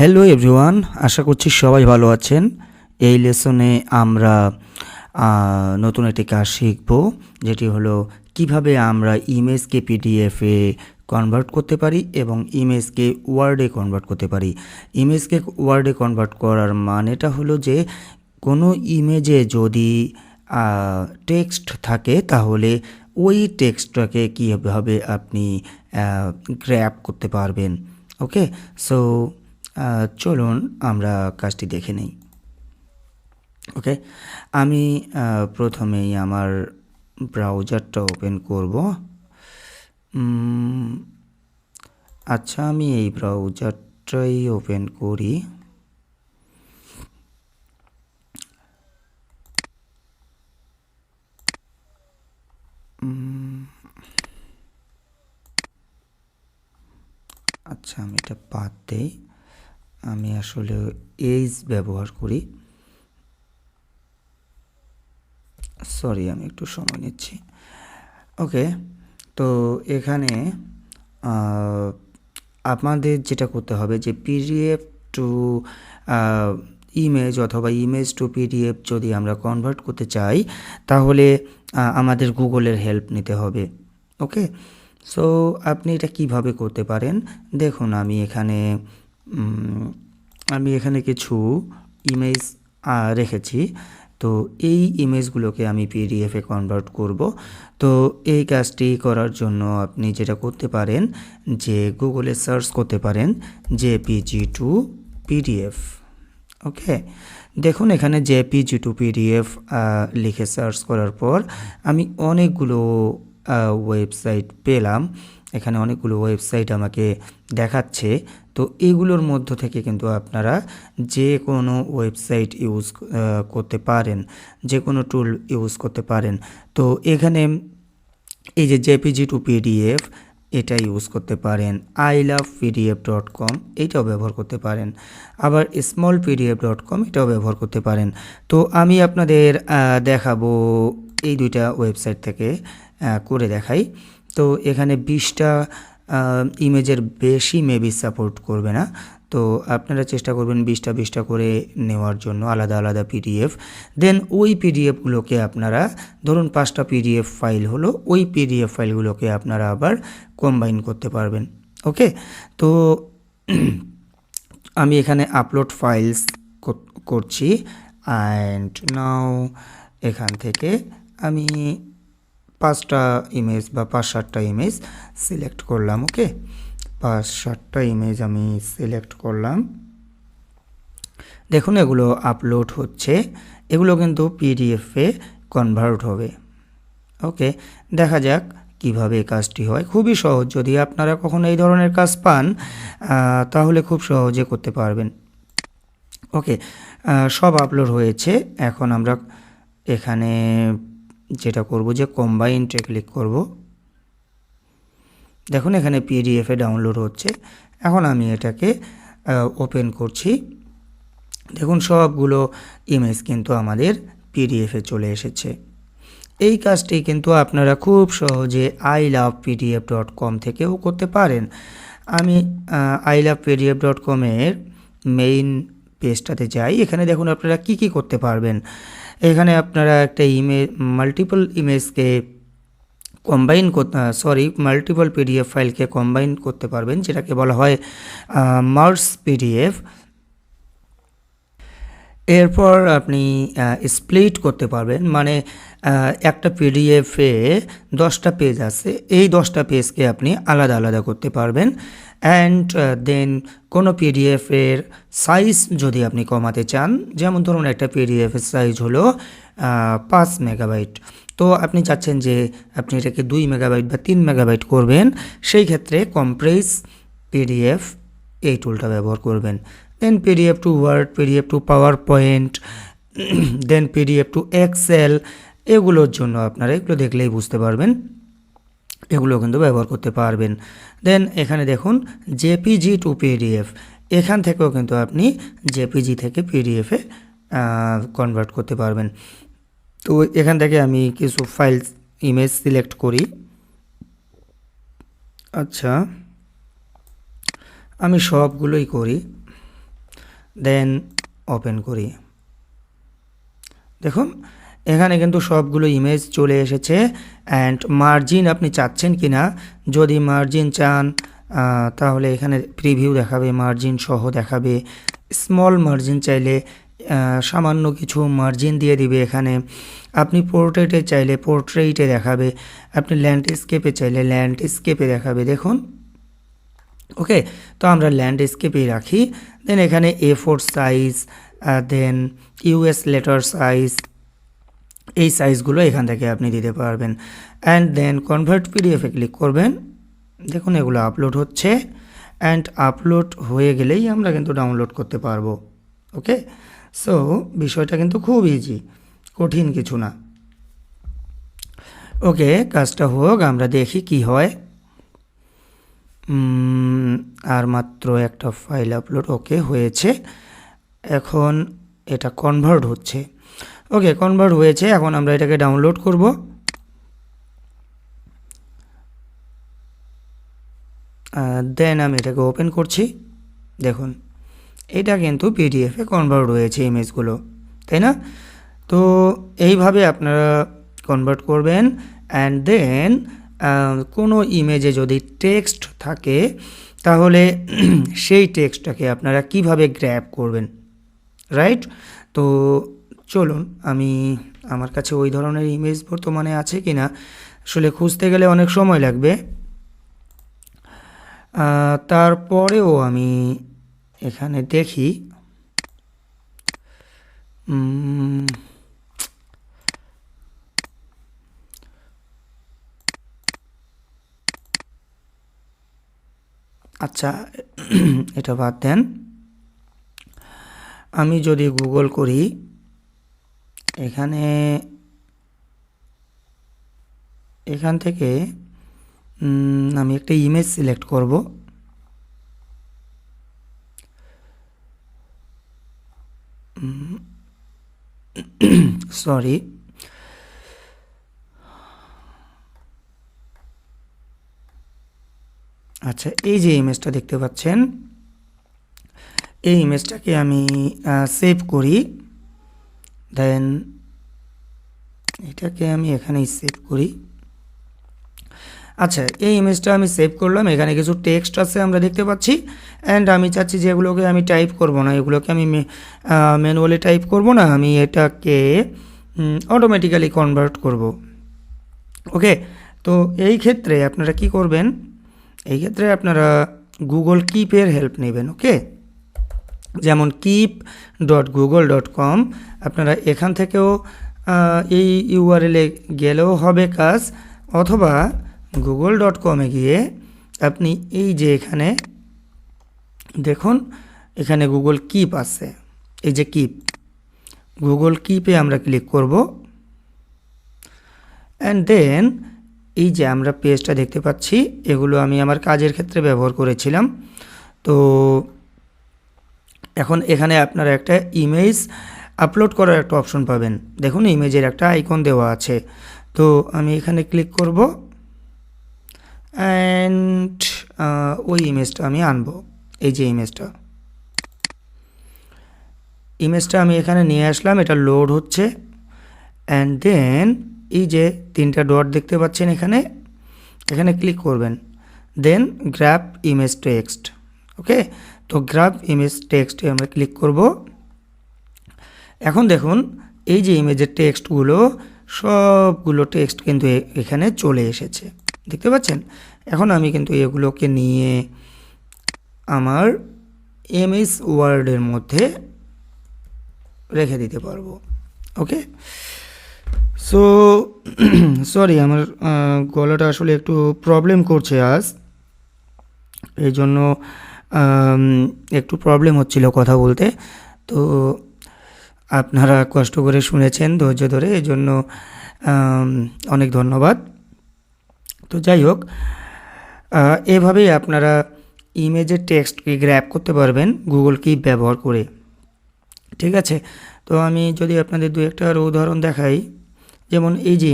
Hello everyone, আশা করছি সবাই ভালো আছেন। এই লেসনে আমরা নতুন একটি কাজ শিখব, যেটি হলো কিভাবে আমরা ইমেজকে পিডিএফে কনভার্ট করতে পারি এবং ইমেজকে ওয়ার্ডে কনভার্ট করতে পারি। ইমেজকে ওয়ার্ডে কনভার্ট করার মানেটা হলো যে কোনো ইমেজে যদি টেক্সট থাকে তাহলে ওই টেক্সটটাকে কীভাবে আপনি গ্র্যাব করতে পারবেন। ওকে, সো চলুন আমরা কাজটি দেখে নিই। ওকে, আমি প্রথমেই আমার ব্রাউজারটা ওপেন করব। আচ্ছা, আমি এই ব্রাউজারটাই ওপেন করি। আচ্ছা, আমি এটা বাদ দেই। আমি আসলে এজ ব্যবহার করি। সরি, আমি একটু সময় নিচ্ছি। ওকে, তো এখানে আপনাদের যেটা করতে হবে যে পিডিএফ টু ইমেজ অথবা ইমেজ টু পিডিএফ যদি আমরা কনভার্ট করতে চাই তাহলে আমাদের গুগলের হেল্প নিতে হবে। ওকে, সো আপনি এটা কিভাবে করতে পারেন দেখুন। আমি এখানে কিছু ইমেজ রেখেছি। তো এই ইমেজগুলোকে আমি পিডিএফে কনভার্ট করব। তো এই কাজটি করার জন্য আপনি যেটা করতে পারেন যে গুগলে সার্চ করতে পারেন জেপিজি টু পিডিএফ। ওকে, দেখুন এখানে জেপিজি টু পিডিএফ লিখে সার্চ করার পর আমি অনেকগুলো ওয়েবসাইট পেলাম। এখানে অনেকগুলো ওয়েবসাইট আমাকে দেখাচ্ছে। তো এগুলোর মধ্য থেকে কিন্তু আপনারা যে কোনো ওয়েবসাইট ইউজ করতে পারেন, যে কোনো টুল ইউজ করতে পারেন। তো এখানে এই যে জেপিজি টু পিডিএফ এটা ইউজ করতে পারেন, ilovepdf.com এইটাও ব্যবহার করতে পারেন, আবার smallpdf.com এটাও ব্যবহার করতে পারেন। তো আমি আপনাদের দেখাবো এই দুইটা ওয়েবসাইট থেকে করে দেখাই। তো এখানে 20টা ইমেজের বেশি মেবি সাপোর্ট করবে না। তো আপনারা চেষ্টা করবেন 20টা করে নেওয়ার জন্য আলাদা আলাদা পিডিএফ। দেন ওই পিডিএফগুলোকে আপনারা ধরুন 5টা পিডিএফ ফাইল হলো, ওই পিডিএফ ফাইলগুলোকে আপনারা আবার কম্বাইন করতে পারবেন। ওকে, তো আমি এখানে আপলোড ফাইলস করছি অ্যান্ড নাও এখান থেকে আমি 5টা ইমেজ বা 5-7টা ইমেজ সিলেক্ট করলাম। ওকে, 5-7টা ইমেজ আমি সিলেক্ট করলাম। দেখুন এগুলো আপলোড হচ্ছে, এগুলো কিন্তু পিডিএফে কনভার্ট হবে। ওকে, দেখা যাক কিভাবে কাজটি হয়। খুবই সহজ, যদি আপনারা কখনো এই ধরনের কাজ পান তাহলে খুব সহজে করতে পারবেন। ওকে, সব আপলোড হয়েছে। এখন আমরা এখানে যেটা করব যে কম্বাইন্ডে ক্লিক করব। দেখুন এখানে পিডিএফে ডাউনলোড হচ্ছে। এখন আমি এটাকে ওপেন করছি। দেখুন সবগুলো ইমেজ কিন্তু আমাদের পিডিএফে চলে এসেছে। এই কাজটি কিন্তু আপনারা খুব সহজে ilovepdf.com থেকেও করতে পারেন। আমি ilovepdf.com এর মেইন পেজটাতে যাই। এখানে দেখুন আপনারা কি করতে পারবেন। এখানে আপনারা একটা মাল্টিপল ইমেজকে মাল্টিপল পিডিএফ ফাইলকে কম্বাইন করতে পারবেন, যেটাকে বলা হয় মার্জ পিডিএফ। এরপর আপনি স্প্লিট করতে পারবেন, মানে একটা পিডিএফে 10টা পেজ আছে, এই 10টা পেজকে আপনি আলাদা আলাদা করতে পারবেন। অ্যান্ড দেন কোনো পিডিএফের সাইজ যদি আপনি কমাতে চান, যেমন ধরুন একটা পিডিএফের সাইজ হলো 5 মেগাবাইট, তো আপনি চাচ্ছেন যে আপনি এটাকে 2 মেগাবাইট বা 3 মেগাবাইট করবেন, সেই ক্ষেত্রে কম্প্রেস পিডিএফ এই টুলটা ব্যবহার করবেন। Then PDF to Word, PDF to PowerPoint, then PDF to Excel, এগুলোর জন্য আপনারা এগুলো দেখলেই বুঝতে পারবেন, এগুলো কিন্তু ব্যবহার করতে পারবেন। দেন এখানে দেখুন জেপিজি টু পিডিএফ, এখান থেকেও কিন্তু আপনি জেপিজি থেকে পিডিএফে কনভার্ট করতে পারবেন। তো এখান থেকে আমি কিছু ফাইল ইমেজ সিলেক্ট করি। আচ্ছা, আমি সবগুলোই করি। দেন ওপেন করি। দেখুন এখানে কিন্তু সবগুলো ইমেজ চলে এসেছে। অ্যান্ড মার্জিন আপনি চাচ্ছেন কি না, যদি মার্জিন চান তাহলে এখানে প্রিভিউ দেখাবে, মার্জিন সহ দেখাবে। স্মল মার্জিন চাইলে সামান্য কিছু মার্জিন দিয়ে দিবে এখানে। আপনি পোর্ট্রেটে চাইলে পোর্ট্রেটে দেখাবে, আপনি ল্যান্ডস্কেপে চাইলে ল্যান্ডস্কেপে দেখাবে। দেখুন ওকে, তো আমরা ল্যান্ডস্কেপেই রাখি। দেন এখানে A4 সাইজ, দেন ইউএস লেটার সাইজ, এই সাইজগুলো এখান থেকে আপনি দিতে পারবেন। অ্যান্ড দেন কনভার্ট পিডিএফে ক্লিক করবেন। দেখুন এগুলো আপলোড হচ্ছে, অ্যান্ড আপলোড হয়ে গেলেই আমরা কিন্তু ডাউনলোড করতে পারবো। ওকে, সো বিষয়টা কিন্তু খুব ইজি, কঠিন কিছু না। ওকে, কাজটা হোক, আমরা দেখি কি হয়। আর মাত্র একটা ফাইল আপলোড, ওকে হয়েছে। এখন এটা কনভার্ট হচ্ছে। ওকে, কনভার্ট হয়েছে। এখন আমরা এটাকে ডাউনলোড করব। দেন আমি এটাকে ওপেন করছি। দেখুন এটা কিন্তু পিডিএফে কনভার্ট হয়েছে ইমেজগুলো, তাই না? তো এইভাবে আপনারা কনভার্ট করবেন। অ্যান্ড দেন কোনো ইমেজে যদি টেক্সট থাকে তাহলে সেই টেক্সটটাকে আপনারা কিভাবে গ্র্যাব করবেন, রাইট? তো চলুন, আমার কাছে ওই ধরনের ইমেজ বর্তমানে আছে কি না আসলে খুঁজতে গেলে অনেক সময় লাগবে। তারপরেও আমি এখানে দেখি। আচ্ছা এটা বাদ দেন, আমি যদি গুগল করি এখান থেকে আমি একটা ইমেজ সিলেক্ট করব। সরি, আচ্ছা এই যে ইমেজটা দেখতে পাচ্ছেন, এই ইমেজটাকে আমি সেভ করি। দেন এটাকে আমি এখানেই সেভ করি। আচ্ছা এই ইমেজটা আমি সেভ করলাম, এখানে কিছু টেক্সট আছে আমরা দেখতে পাচ্ছি। অ্যান্ড আমি চাচ্ছি যে এগুলোকে আমি টাইপ করব না, এগুলোকে আমি ম্যানুয়ালি টাইপ করব না, আমি এটাকে অটোমেটিক্যালি কনভার্ট করব। ওকে, তো এই ক্ষেত্রে আপনারা কি করবেন, এই ক্ষেত্রে আপনারা গুগল কিপের হেল্প নেবেন। ওকে, যেমন keep.google.com, আপনারা এখান থেকেও এই ইউআরএলে গেলেও হবে কাজ, অথবা google.com-এ গিয়ে আপনি এই যে এখানে দেখুন, এখানে গুগল কিপ আছে, এই যে কিপ, গুগল কিপে আমরা ক্লিক করব। অ্যান্ড দেন এই যে আমরা পেজটা দেখতে পাচ্ছি, এগুলো আমি আমার কাজের ক্ষেত্রে ব্যবহার করেছিলাম। তো এখন এখানে আপনারা একটা ইমেজ আপলোড করার একটা অপশন পাবেন। দেখুন ইমেজের একটা আইকন দেওয়া আছে, তো আমি এখানে ক্লিক করব। অ্যান্ড ওই ইমেজটা আমি আনবো, এই যে ইমেজটা আমি এখানে নিয়ে আসলাম, এটা লোড হচ্ছে। অ্যান্ড দেন এই যে তিনটা ডট দেখতে পাচ্ছেন এখানে ক্লিক করবেন। দেন গ্র্যাব ইমেজ টেক্সট। ওকে, তো গ্র্যাব ইমেজ টেক্সটে আমরা ক্লিক করব। এখন দেখুন এই যে ইমেজের টেক্সটগুলো, সবগুলো টেক্সট কিন্তু এখানে চলে এসেছে, দেখতে পাচ্ছেন। এখন আমি কিন্তু এগুলোকে নিয়ে আমার এমএস ওয়ার্ডের মধ্যে রেখে দিতে পারবো। ওকে, সো সরি আমার গলাটা আসলে একটু প্রবলেম করছে আজ, এই জন্য একটু প্রবলেম হচ্ছিল কথা বলতে। তো আপনারা কষ্ট করে শুনেছেন ধৈর্য ধরে, এই জন্য অনেক ধন্যবাদ। তো যাই হোক, এভাবেই আপনারা ইমেজের টেক্সটকে গ্র্যাব করতে পারবেন গুগল কিপ ব্যবহার করে, ঠিক আছে। তো আমি যদি আপনাদের দু একটা আরও উদাহরণ দেখাই, যেমন এই যে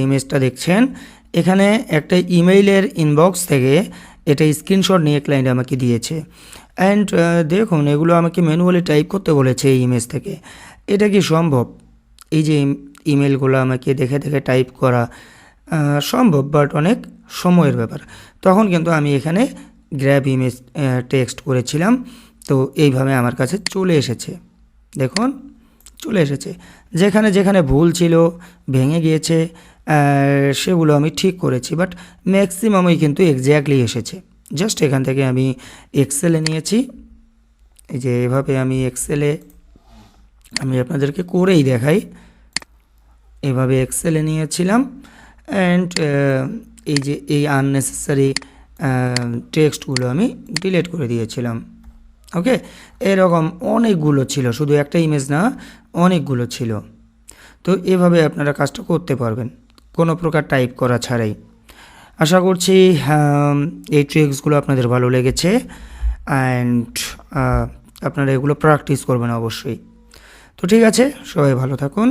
ইমেজটা দেখছেন, এখানে একটা ইমেইলের ইনবক্স থেকে এটা স্ক্রিনশট নিয়ে ক্লায়েন্ট আমাকে দিয়েছে। অ্যান্ড দেখুন এগুলো আমাকে ম্যানুয়ালি টাইপ করতে বলেছে এই ইমেজ থেকে। এটা কি সম্ভব? এই যে ইমেলগুলো আমাকে দেখে দেখে টাইপ করা সম্ভব, বাট অনেক সময়ের ব্যাপার। তখন কিন্তু আমি এখানে গ্র্যাব ইমেজ টেক্সট করেছিলাম, তো এইভাবে আমার কাছে চলে এসেছে। দেখুন চলে এসেছে। যেখানে যেখানে ভুল ছিল, ভেঙে গিয়েছে, সেগুলো আমি ঠিক করেছি, বাট ম্যাক্সিমামই কিন্তু এক্স্যাক্টলি এসেছে। জাস্ট এখান থেকে আমি এক্সেলে নিয়েছি। এই যে এভাবে আমি এক্সেলে আমি আপনাদেরকে করেই দেখাই। এভাবে এক্সেলে নিয়েছিলাম অ্যান্ড এই যে এই আননেসেসারি টেক্সটগুলো আমি ডিলিট করে দিয়েছিলাম। ওকে, এরকম অনেকগুলো ছিল, শুধু একটা ইমেজ না, অনেকগুলো ছিল। তো এভাবে আপনারা কাজটা করতে পারবেন কোনো প্রকার টাইপ করা ছাড়াই। আশা করছি এই ট্রিক্সগুলো আপনাদের ভালো লেগেছে অ্যান্ড আপনারা এগুলো প্র্যাকটিস করবেন অবশ্যই। তো ঠিক আছে, সবাই ভালো থাকুন।